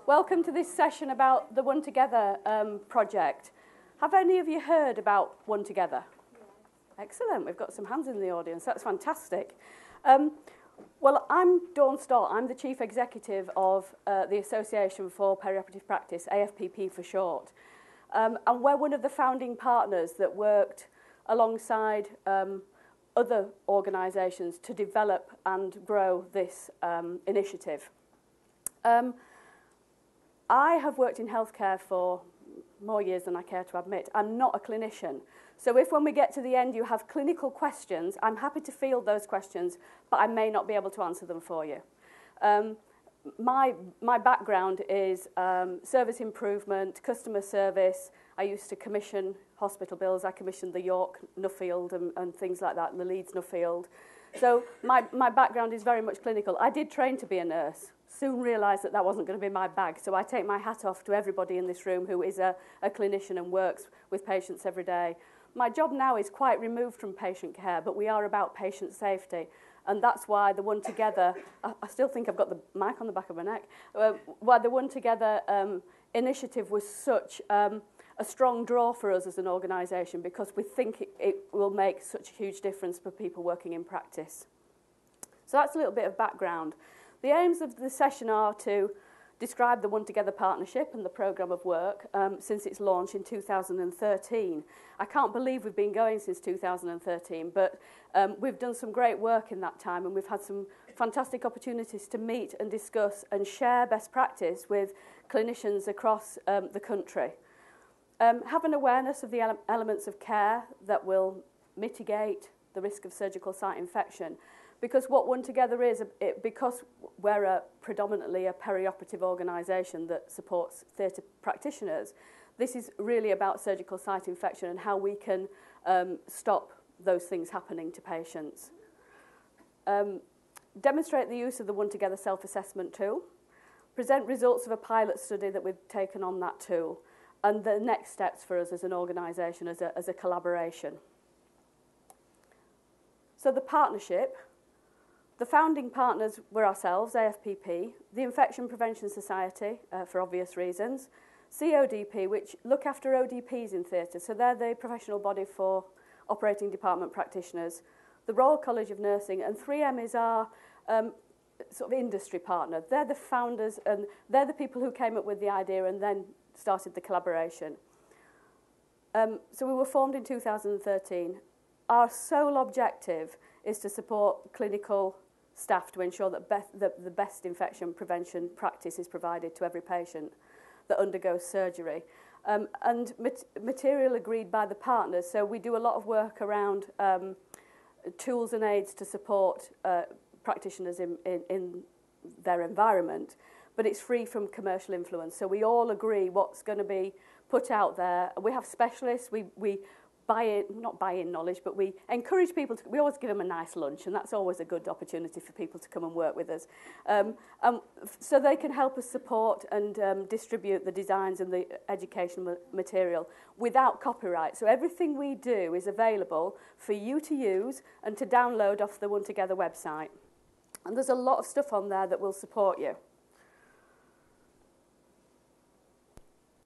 Welcome to this session about the One Together project. Have any of you heard about One Together? Excellent, we've got some hands in the audience, that's fantastic. Well, I'm Stott, I'm the Chief Executive of the Association for Perioperative Practice, AFPP for short. And we're one of the founding partners that worked alongside other organisations to develop and grow this initiative. I have worked in healthcare for more years than I care to admit. I'm not a clinician. So if when we get to the end you have clinical questions, I'm happy to field those questions, but I may not be able to answer them for you. My background is service improvement, customer service. I used to commission hospital bills. I commissioned the York Nuffield and things like that, and the Leeds Nuffield. So my background is very much clinical. I did train to be a nurse. Soon realised that wasn't going to be my bag, so I take my hat off to everybody in this room who is a clinician and works with patients every day. My job now is quite removed from patient care, but we are about patient safety, and that's why the One Together, I still think I've got the mic on the back of my neck, why the One Together initiative was such a strong draw for us as an organisation, because we think it will make such a huge difference for people working in practice. So that's a little bit of background. The aims of the session are to describe the One Together partnership and the programme of work since its launch in 2013. I can't believe we've been going since 2013, but we've done some great work in that time, and we've had some fantastic opportunities to meet and discuss and share best practice with clinicians across the country. Have an awareness of the elements of care that will mitigate the risk of surgical site infection. Because what One Together is, because we're predominantly a perioperative organisation that supports theatre practitioners, this is really about surgical site infection and how we can stop those things happening to patients. Demonstrate the use of the One Together self-assessment tool. Present results of a pilot study that we've taken on that tool, and the next steps for us as an organisation, as a collaboration. So the partnership. The founding partners were ourselves, AFPP, the Infection Prevention Society, for obvious reasons, CODP, which look after ODPs in theatre, so they're the professional body for operating department practitioners, the Royal College of Nursing, and 3M is our sort of industry partner. They're the founders, and they're the people who came up with the idea and then started the collaboration. So we were formed in 2013. Our sole objective is to support clinical staff to ensure that the best infection prevention practice is provided to every patient that undergoes surgery. And material agreed by the partners, so we do a lot of work around tools and aids to support practitioners in their environment, but it's free from commercial influence. So we all agree what's going to be put out there. We have specialists, we not buy in knowledge, but we encourage people to, we always give them a nice lunch, and that's always a good opportunity for people to come and work with us. So they can help us support and distribute the designs and the educational material without copyright. So everything we do is available for you to use and to download off the One Together website. And there's a lot of stuff on there that will support you.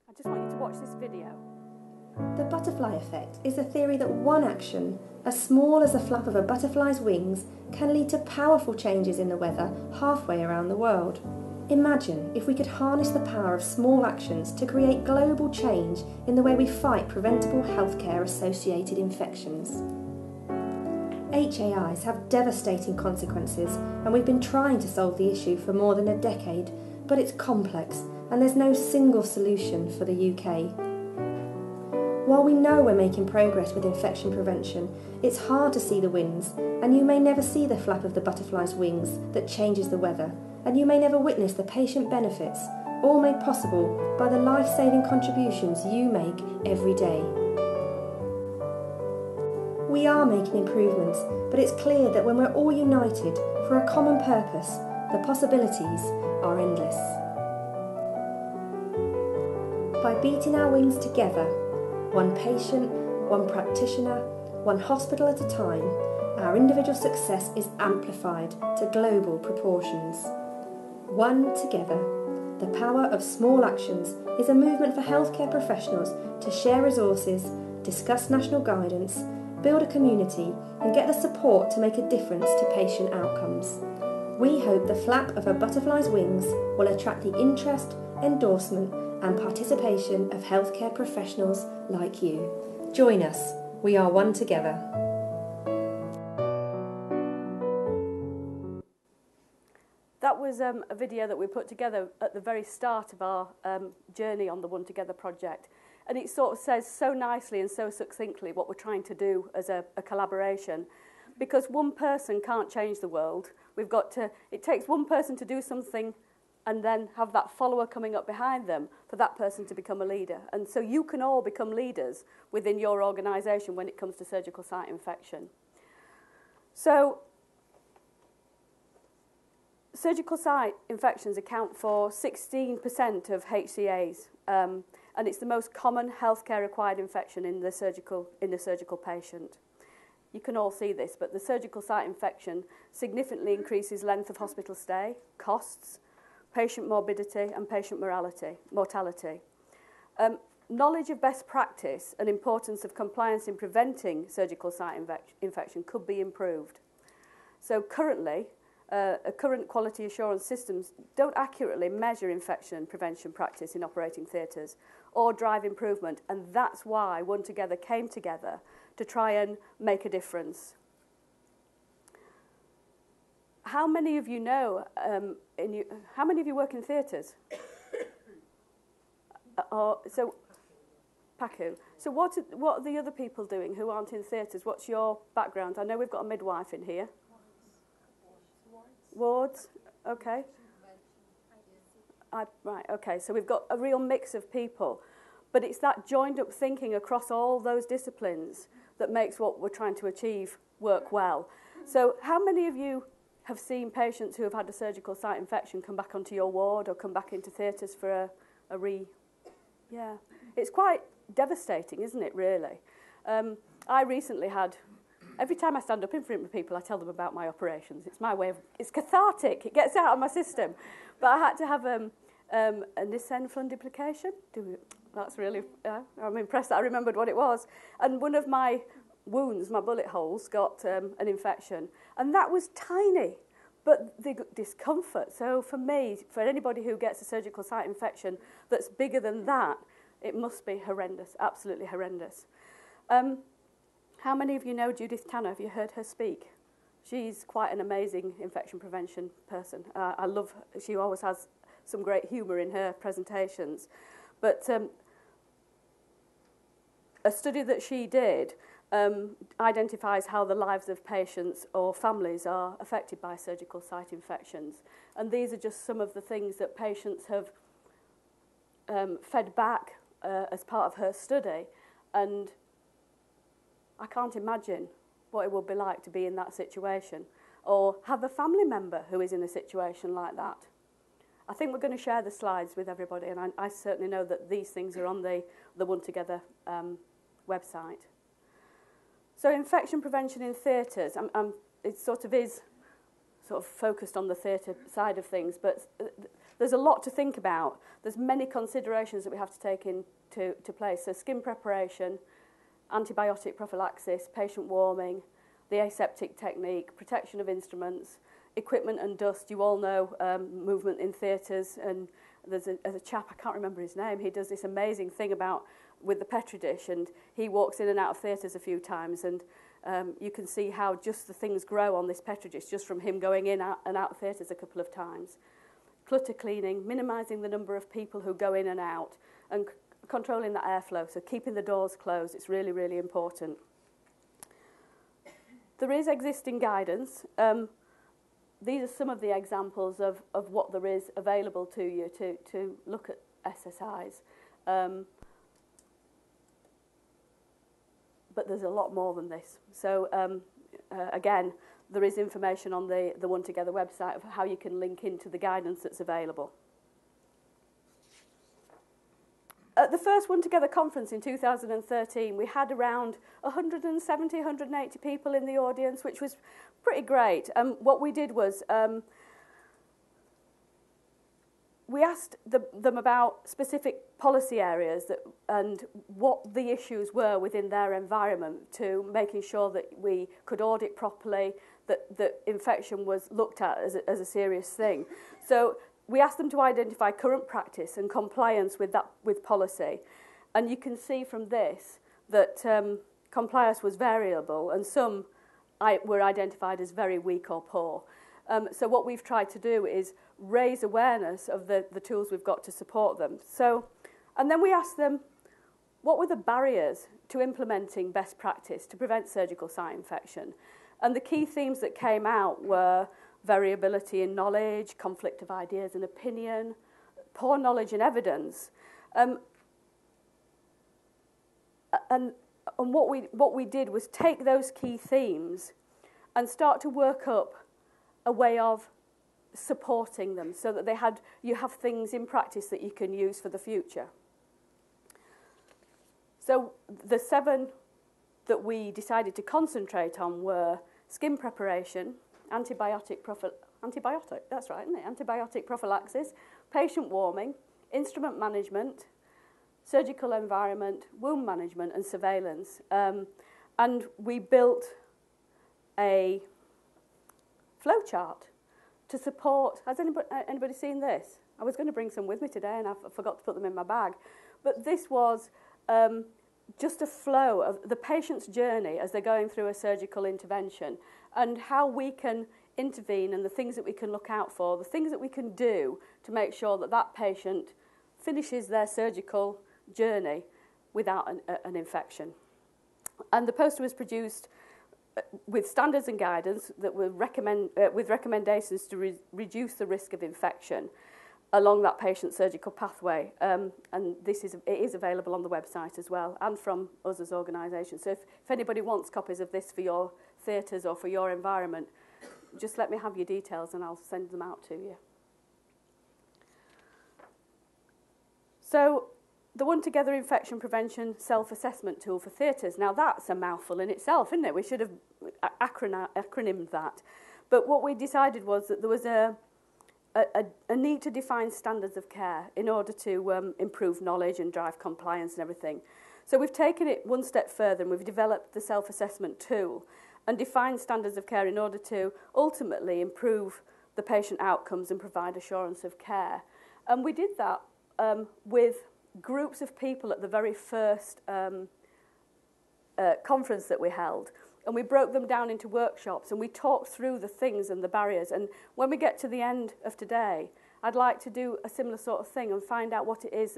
I just want you to watch this video. The butterfly effect is the theory that one action, as small as the flap of a butterfly's wings, can lead to powerful changes in the weather halfway around the world. Imagine if we could harness the power of small actions to create global change in the way we fight preventable healthcare-associated infections. HAIs have devastating consequences, and we've been trying to solve the issue for more than a decade, but it's complex and there's no single solution for the UK. While we know we're making progress with infection prevention, it's hard to see the wins, and you may never see the flap of the butterfly's wings that changes the weather, and you may never witness the patient benefits, all made possible by the life-saving contributions you make every day. We are making improvements, but it's clear that when we're all united for a common purpose, the possibilities are endless. By beating our wings together, one patient, one practitioner, one hospital at a time, our individual success is amplified to global proportions. One Together, The Power of Small Actions is a movement for healthcare professionals to share resources, discuss national guidance, build a community and get the support to make a difference to patient outcomes. We hope the flap of a butterfly's wings will attract the interest, endorsement and participation of healthcare professionals like you. Join us. We are one together. That was a video that we put together at the very start of our journey on the One Together project. And it sort of says so nicely and so succinctly what we're trying to do as a collaboration. Because one person can't change the world. It takes one person to do something and then have that follower coming up behind them for that person to become a leader. And so you can all become leaders within your organisation when it comes to surgical site infection. So, surgical site infections account for 16% of HCAs, and it's the most common healthcare-acquired infection in the surgical patient. You can all see this, but the surgical site infection significantly increases length of hospital stay, costs, patient morbidity and patient mortality. Knowledge of best practice and importance of compliance in preventing surgical site infection could be improved. So currently, current quality assurance systems don't accurately measure infection prevention practice in operating theatres or drive improvement, and that's why One Together came together to try and make a difference. How many of you know, how many of you work in theatres? So, Paku. So what are the other people doing who aren't in theatres? What's your background? I know we've got a midwife in here. Wards, okay. Right, okay, so we've got a real mix of people. But it's that joined up thinking across all those disciplines that makes what we're trying to achieve work well. So how many of you have seen patients who have had a surgical site infection come back onto your ward or come back into theatres for Yeah, it's quite devastating, isn't it, really? I recently had, every time I stand up in front of people, I tell them about my operations. It's my way of, it's cathartic, it gets out of my system. But I had to have a Nissen fundiplication. That's really, I'm impressed that I remembered what it was. And one of my wounds, my bullet holes, got an infection. And that was tiny, but the discomfort. So for me, for anybody who gets a surgical site infection that's bigger than that, it must be horrendous, absolutely horrendous. How many of you know Judith Tanner? Have you heard her speak? She's quite an amazing infection prevention person. I love her. She always has some great humour in her presentations. But a study that she did identifies how the lives of patients or families are affected by surgical site infections. And these are just some of the things that patients have fed back as part of her study. And I can't imagine what it would be like to be in that situation or have a family member who is in a situation like that. I think we're going to share the slides with everybody, and I certainly know that these things are on the One Together website. So infection prevention in theatres, it sort of is sort of focused on the theatre side of things, but there's a lot to think about. There's many considerations that we have to take into place. So skin preparation, antibiotic prophylaxis, patient warming, the aseptic technique, protection of instruments, equipment and dust. You all know movement in theatres, and there's a chap, I can't remember his name, he does this amazing thing about with the Petri dish, and he walks in and out of theatres a few times, and you can see how just the things grow on this Petri dish just from him going in and out of theatres a couple of times. Clutter cleaning, minimising the number of people who go in and out, and controlling that airflow, so keeping the doors closed, it's really, really important. There is existing guidance. These are some of the examples of what there is available to you to look at SSIs. But there's a lot more than this. So again, there is information on the One Together website of how you can link into the guidance that's available. At the first One Together conference in 2013, we had around 170, 180 people in the audience, which was pretty great. What we did was we asked them about specific policy areas and what the issues were within their environment, to making sure that we could audit properly, that infection was looked at as a serious thing. So we asked them to identify current practice and compliance with policy. And you can see from this that compliance was variable, and some were identified as very weak or poor. So what we've tried to do is raise awareness of the tools we've got to support them. So, and then we asked them, what were the barriers to implementing best practice to prevent surgical site infection? And the key themes that came out were variability in knowledge, conflict of ideas and opinion, poor knowledge and evidence. And what we did was take those key themes and start to work up a way of supporting them, so that you have things in practice that you can use for the future. So the 7 that we decided to concentrate on were skin preparation, antibiotic, that's right, isn't it? Antibiotic prophylaxis, patient warming, instrument management, surgical environment, wound management and surveillance. And we built a flowchart to support. Has anybody seen this? I was going to bring some with me today and I forgot to put them in my bag. But this was just a flow of the patient's journey as they're going through a surgical intervention, and how we can intervene, and the things that we can look out for, the things that we can do to make sure that that patient finishes their surgical journey without an infection. And the poster was produced with standards and guidance that were with recommendations to reduce the risk of infection along that patient surgical pathway. And it is available on the website as well, and from us as organisations. So if anybody wants copies of this for your theatres or for your environment, just let me have your details and I'll send them out to you. So the One Together Infection Prevention Self-Assessment Tool for Theatres. Now that's a mouthful in itself, isn't it? We should have acronymed that. But what we decided was that there was a need to define standards of care in order to improve knowledge and drive compliance and everything. So we've taken it one step further and we've developed the self-assessment tool and defined standards of care in order to ultimately improve the patient outcomes and provide assurance of care. And we did that with groups of people at the very first conference that we held. And we broke them down into workshops and we talked through the things and the barriers. And when we get to the end of today, I'd like to do a similar sort of thing and find out what it is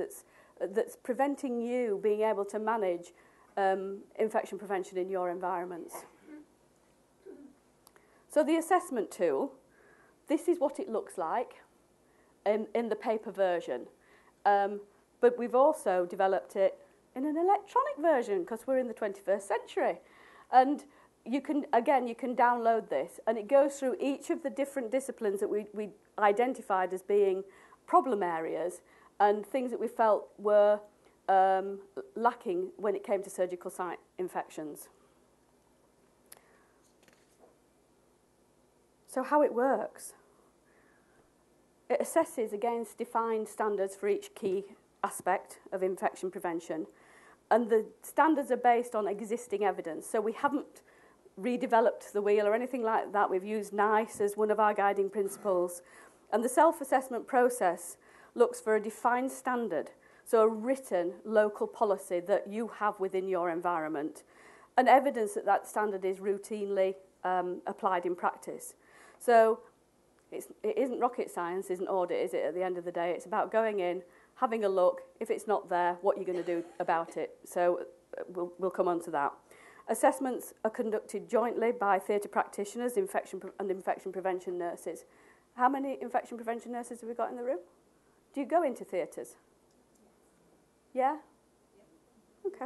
that's preventing you being able to manage infection prevention in your environments. So the assessment tool, this is what it looks like in the paper version. But we've also developed it in an electronic version because we're in the 21st century. And you can download this, and it goes through each of the different disciplines that we identified as being problem areas and things that we felt were lacking when it came to surgical site infections. So how it works. It assesses against defined standards for each key aspect of infection prevention. And the standards are based on existing evidence. So we haven't redeveloped the wheel or anything like that. We've used NICE as one of our guiding principles. And the self-assessment process looks for a defined standard, so a written local policy that you have within your environment, and evidence that that standard is routinely applied in practice. So it isn't rocket science, isn't audit, is it, at the end of the day? It's about going in, having a look. If it's not there, what are you going to do about it? So we'll come on to that. Assessments are conducted jointly by theatre practitioners and infection prevention nurses. How many infection prevention nurses have we got in the room? Do you go into theatres? Yeah? Okay.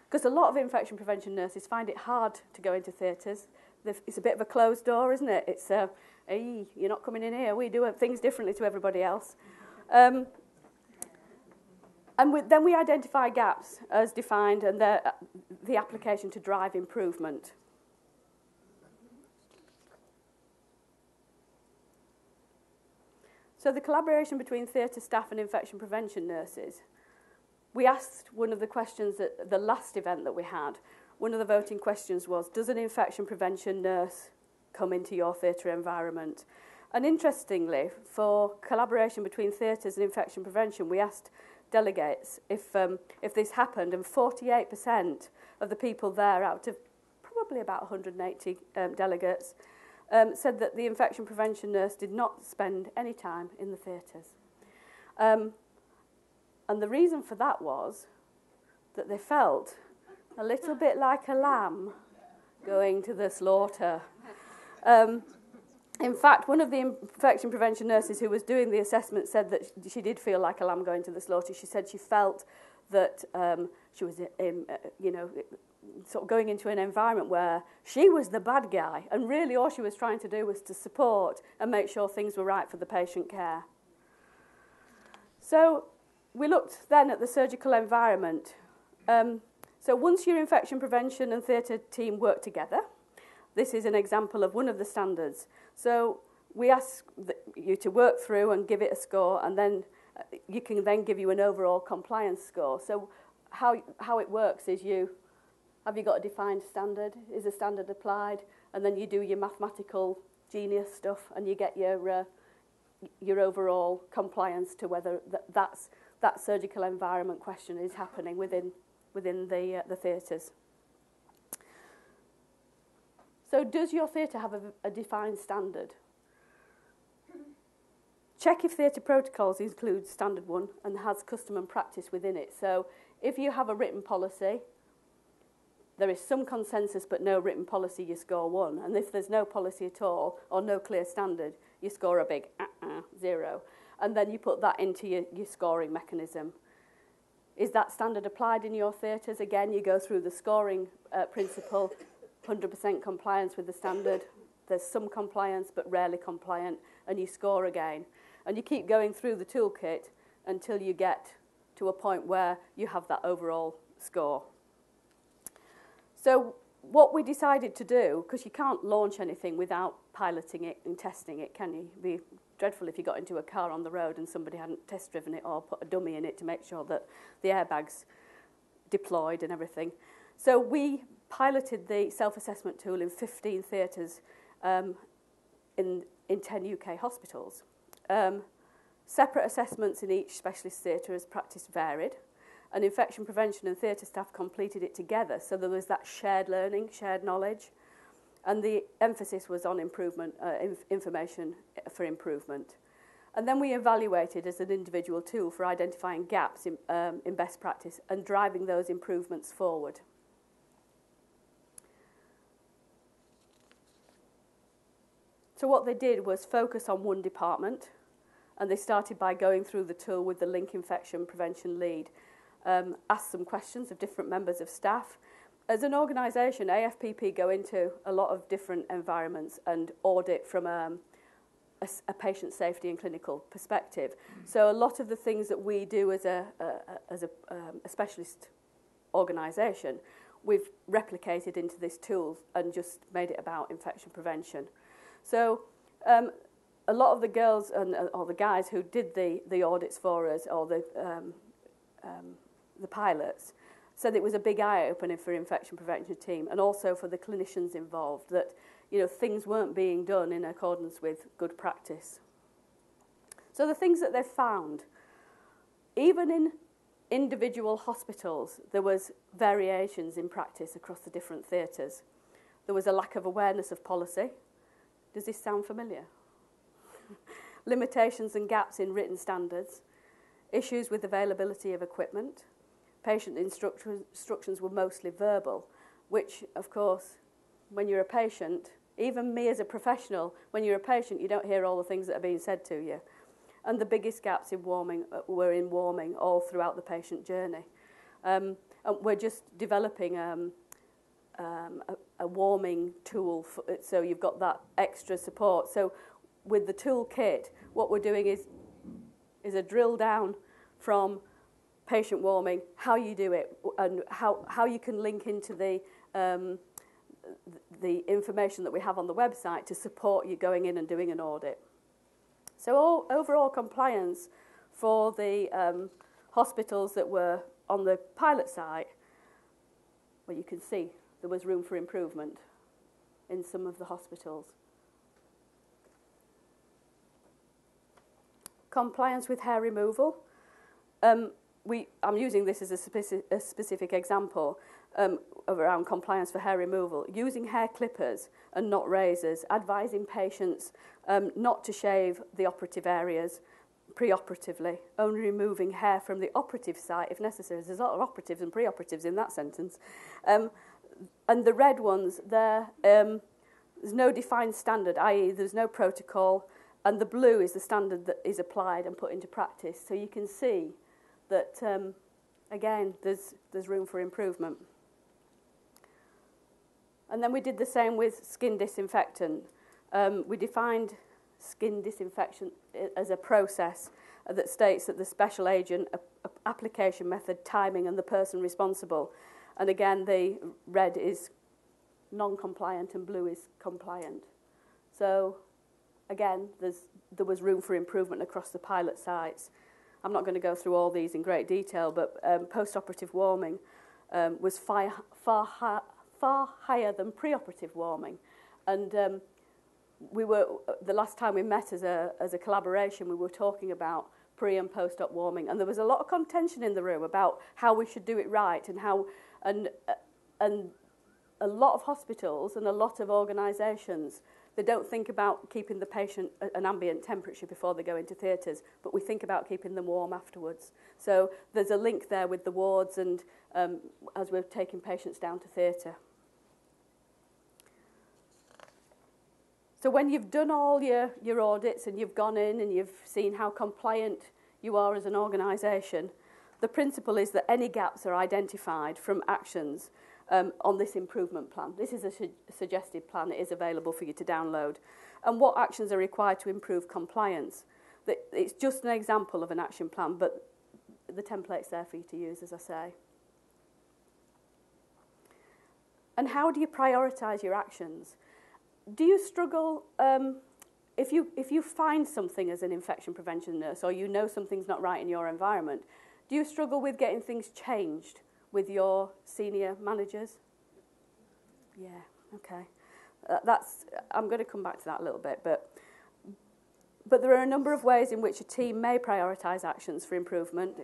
Because a lot of infection prevention nurses find it hard to go into theatres. It's a bit of a closed door, isn't it? It's, hey, you're not coming in here. We do things differently to everybody else. And then we identify gaps as defined and the application to drive improvement. So the collaboration between theatre staff and infection prevention nurses. We asked one of the questions at the last event that we had. One of the voting questions was, does an infection prevention nurse come into your theatre environment? And interestingly, for collaboration between theatres and infection prevention, we asked delegates if this happened, and 48% of the people there, out of probably about 180 delegates, said that the infection prevention nurse did not spend any time in the theatres. And the reason for that was that they felt a little bit like a lamb going to the slaughter. In fact, one of the infection prevention nurses who was doing the assessment said that she did feel like a lamb going to the slaughter. She said she felt that she was, sort of going into an environment where she was the bad guy, and really all she was trying to do was to support and make sure things were right for the patient care. So we looked then at the surgical environment. So once your infection prevention and theatre team work together, this is an example of one of the standards. So we ask you to work through and give it a score, and then you can then give you an overall compliance score. So how it works is have you got a defined standard? Is a standard applied? And then you do your mathematical genius stuff, and you get your overall compliance to whether that surgical environment question is happening within the theatres. So does your theatre have a defined standard? Check if theatre protocols include standard 1 and has custom and practice within it. So if you have a written policy, there is some consensus but no written policy, you score 1. And if there's no policy at all or no clear standard, you score a big 0. And then you put that into your scoring mechanism. Is that standard applied in your theatres? Again, you go through the scoring principle, 100% compliance with the standard. There's some compliance but rarely compliant, and you score again. And you keep going through the toolkit until you get to a point where you have that overall score. So what we decided to do, because you can't launch anything without piloting it and testing it, can you? It'd be dreadful if you got into a car on the road and somebody hadn't test driven it or put a dummy in it to make sure that the airbags deployed and everything. So we piloted the self-assessment tool in 15 theatres in 10 UK hospitals. Separate assessments in each specialist theatre as practice varied, and infection prevention and theatre staff completed it together, so there was that shared learning, shared knowledge, and the emphasis was on improvement, information for improvement. And then we evaluated as an individual tool for identifying gaps in best practice and driving those improvements forward. So what they did was focus on one department, and they started by going through the tool with the link infection prevention lead, asked some questions of different members of staff. As an organisation, AFPP go into a lot of different environments and audit from a patient safety and clinical perspective. So a lot of the things that we do as a specialist organisation, we've replicated into this tool and just made it about infection prevention. So a lot of the girls or the guys who did the audits for us, or the pilots, said it was a big eye-opener for infection prevention team and also for the clinicians involved, that things weren't being done in accordance with good practice. So the things that they found, even in individual hospitals, there was variations in practice across the different theatres. There was a lack of awareness of policy. Does this sound familiar? Limitations and gaps in written standards, issues with availability of equipment. Patient instructions were mostly verbal, which, of course, when you're a patient, even me as a professional, when you're a patient, you don't hear all the things that are being said to you. And the biggest gaps in warming were in warming all throughout the patient journey. And we're just developing a warming tool, so you've got that extra support. So with the toolkit, what we're doing is a drill down from patient warming, how you do it, and how you can link into the information that we have on the website to support you going in and doing an audit. So overall compliance for the hospitals that were on the pilot site, well, you can see there was room for improvement in some of the hospitals. Compliance with hair removal. I'm using this as a specific example around compliance for hair removal. Using hair clippers and not razors, advising patients not to shave the operative areas preoperatively, only removing hair from the operative site if necessary. There's a lot of operatives and preoperatives in that sentence. And the red ones, there's no defined standard, i.e. there's no protocol, and the blue is the standard that is applied and put into practice. So you can see that, again, there's room for improvement. And then we did the same with skin disinfectant. We defined skin disinfection as a process that states that the special agent, application method, timing, and the person responsible. And again, the red is non-compliant and blue is compliant. So again, there was room for improvement across the pilot sites. I'm not going to go through all these in great detail, but post-operative warming was far higher than pre-operative warming. And the last time we met as a collaboration, we were talking about pre and post-op warming, and there was a lot of contention in the room about how we should do it right, and how and a lot of hospitals and a lot of organisations, they don't think about keeping the patient at an ambient temperature before they go into theatres, but we think about keeping them warm afterwards. So there's a link there with the wards and as we're taking patients down to theatre. So when you've done all your audits and you've gone in and you've seen how compliant you are as an organisation, the principle is that any gaps are identified from actions on this improvement plan. This is a suggested plan. It is available for you to download. And what actions are required to improve compliance? It's just an example of an action plan, but the template's there for you to use, as I say. And how do you prioritise your actions? Do you struggle, if you find something as an infection prevention nurse, or you know something's not right in your environment, do you struggle with getting things changed with your senior managers? Yeah, okay. I'm going to come back to that a little bit, but there are a number of ways in which a team may prioritise actions for improvement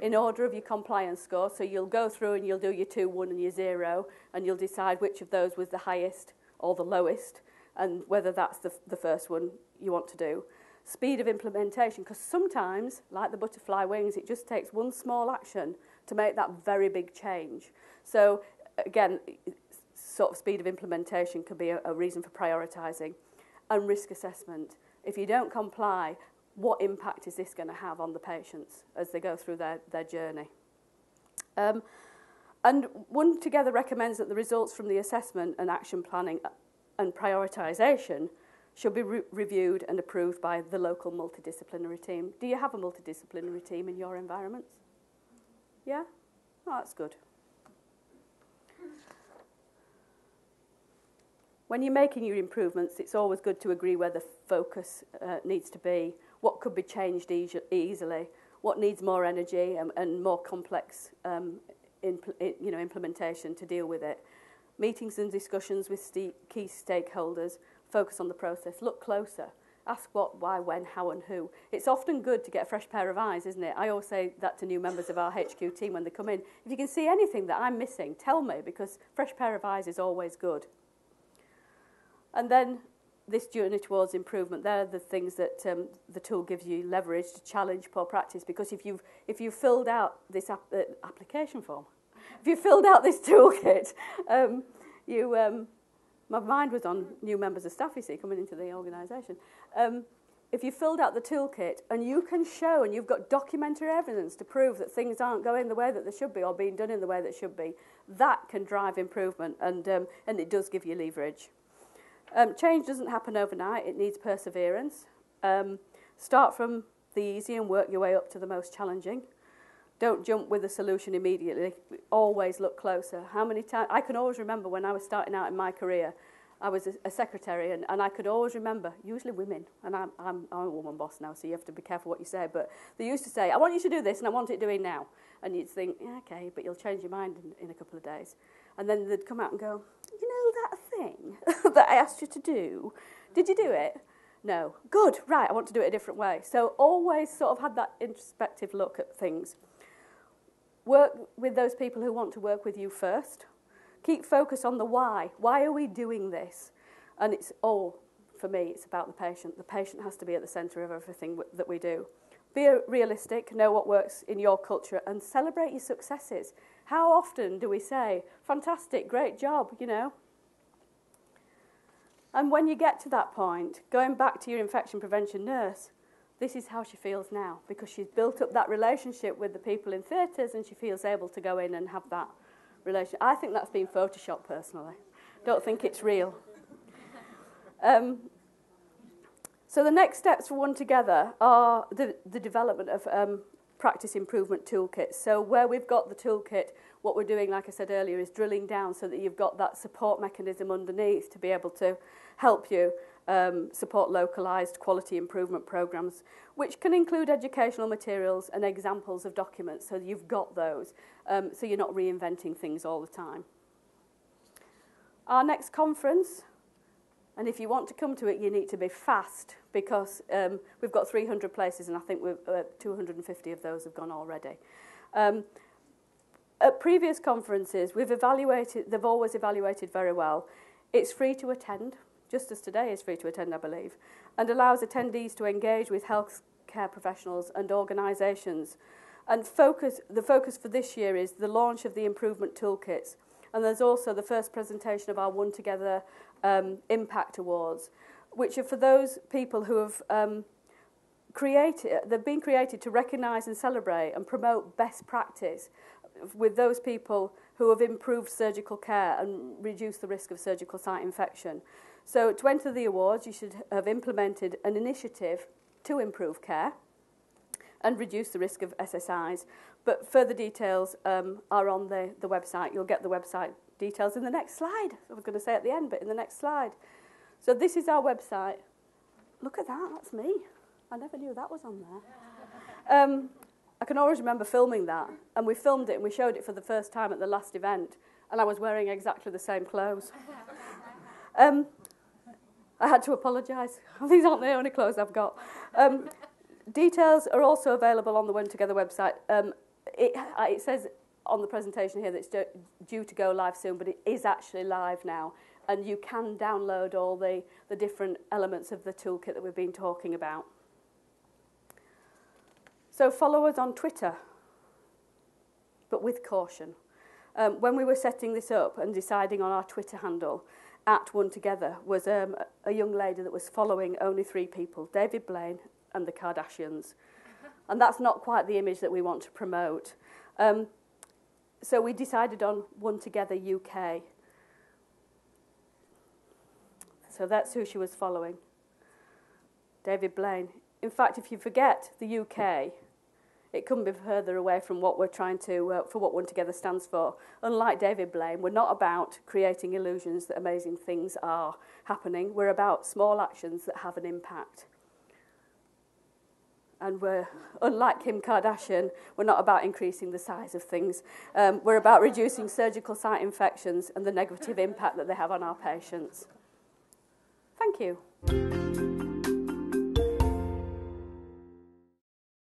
in order of your compliance score. So you'll go through and you'll do your 2, 1 and your 0, and you'll decide which of those was the highest or the lowest, and whether that's the first one you want to do. Speed of implementation, because sometimes, like the butterfly wings, it just takes one small action to make that very big change. So again, sort of speed of implementation could be a reason for prioritising. And risk assessment. If you don't comply, what impact is this going to have on the patients as they go through their journey? And One Together recommends that the results from the assessment and action planning and prioritisation should be reviewed and approved by the local multidisciplinary team. Do you have a multidisciplinary team in your environments? Yeah? Oh, that's good. When you're making your improvements, it's always good to agree where the focus needs to be, what could be changed easily, what needs more energy and more complex implementation to deal with it. Meetings and discussions with key stakeholders, focus on the process, look closer, ask what, why, when, how and who. It's often good to get a fresh pair of eyes, isn't it? I always say that to new members of our HQ team when they come in. If you can see anything that I'm missing, tell me, because fresh pair of eyes is always good. And then this journey towards improvement, they're the things that the tool gives you leverage to challenge poor practice, because if you've filled out this application form, if you filled out this toolkit, my mind was on new members of staff, you see, coming into the organisation. If you filled out the toolkit and you can show and you've got documentary evidence to prove that things aren't going the way that they should be or being done in the way that should be, that can drive improvement and it does give you leverage. Change doesn't happen overnight, it needs perseverance. Start from the easy and work your way up to the most challenging. Don't jump with a solution immediately. Always look closer. How many times? I can always remember when I was starting out in my career, I was a secretary, and I could always remember, usually women, and I'm a woman boss now, so you have to be careful what you say, but they used to say, I want you to do this, and I want it doing now. And you'd think, yeah, okay, but you'll change your mind in a couple of days. And then they'd come out and go, you know that thing that I asked you to do? Did you do it? No. Good, right, I want to do it a different way. So always sort of had that introspective look at things. Work with those people who want to work with you first. Keep focus on the why. Why are we doing this? And it's all, for me, it's about the patient. The patient has to be at the centre of everything that we do. Be realistic, know what works in your culture, and celebrate your successes. How often do we say, fantastic, great job, you know? And when you get to that point, going back to your infection prevention nurse, this is how she feels now, because she's built up that relationship with the people in theatres and she feels able to go in and have that relationship. I think that's been photoshopped personally. Don't think it's real. So the next steps for One Together are the development of practice improvement toolkits. So where we've got the toolkit, what we're doing, like I said earlier, is drilling down so that you've got that support mechanism underneath to be able to help you support localised quality improvement programmes, which can include educational materials and examples of documents, so you've got those, so you're not reinventing things all the time. Our next conference, and if you want to come to it, you need to be fast, because we've got 300 places, and I think 250 of those have gone already. At previous conferences, they've always evaluated very well. It's free to attend, just as today is free to attend, I believe, and allows attendees to engage with healthcare professionals and organisations. And the focus for this year is the launch of the improvement toolkits. And there's also the first presentation of our One Together Impact Awards, which are for those people who have they've been created to recognise and celebrate and promote best practice with those people who have improved surgical care and reduced the risk of surgical site infection. So to enter the awards, you should have implemented an initiative to improve care and reduce the risk of SSIs. But further details are on the website. You'll get the website details in the next slide. I was going to say at the end, but in the next slide. So this is our website. Look at that, that's me. I never knew that was on there. I can always remember filming that, and we filmed it and we showed it for the first time at the last event, and I was wearing exactly the same clothes. I had to apologise. These aren't the only clothes I've got. Details are also available on the One Together website. It says on the presentation here that it's due to go live soon, but it is actually live now, and you can download all the different elements of the toolkit that we've been talking about. So follow us on Twitter, but with caution. When we were setting this up and deciding on our Twitter handle, @OneTogether was a young lady that was following only 3 people, David Blaine and the Kardashians. And that's not quite the image that we want to promote. So we decided on One Together UK. So that's who she was following, David Blaine. In fact, if you forget the UK, it couldn't be further away from what we're trying to, for what One Together stands for. Unlike David Blaine, we're not about creating illusions that amazing things are happening. We're about small actions that have an impact. And we're, unlike Kim Kardashian, we're not about increasing the size of things. We're about reducing surgical site infections and the negative impact that they have on our patients. Thank you.